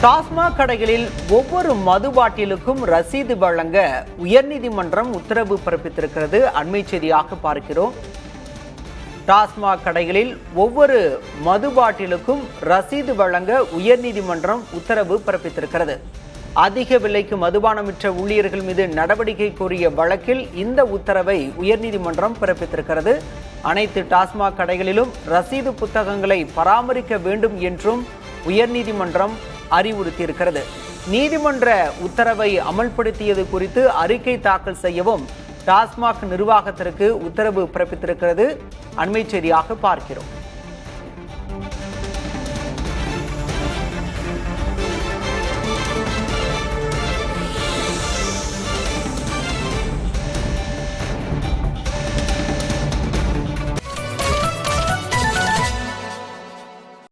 டாஸ்மாக் கடைகளில் ஒவ்வொரு மது பாட்டிலுக்கும் ரசீது வழங்க உயர்நீதிமன்றம் உத்தரவு பிறப்பித்திருக்கிறது. அண்மை செய்தியாக பார்க்கிறோம். டாஸ்மாக் கடைகளில் ஒவ்வொரு மது பாட்டிலுக்கும் ரசீது வழங்க உயர்நீதிமன்றம் உத்தரவு பிறப்பித்திருக்கிறது. அதிக விலைக்கு மதுபானம் விற்ற ஊழியர்கள் மீது நடவடிக்கை கோரிய வழக்கில் இந்த உத்தரவை உயர்நீதிமன்றம் பிறப்பித்திருக்கிறது. அனைத்து டாஸ்மாக் கடைகளிலும் ரசீது புத்தகங்களை பராமரிக்க வேண்டும் என்றும் உயர்நீதிமன்றம் அறிவுறுத்தியிருக்கிறது. நீதிமன்ற உத்தரவை அமல்படுத்தியது குறித்து அறிக்கை தாக்கல் செய்யவும் டாஸ்மாக் நிர்வாகத்திற்கு உத்தரவு பிறப்பித்திருக்கிறது. அண்மை செய்தியாக பார்க்கிறோம்.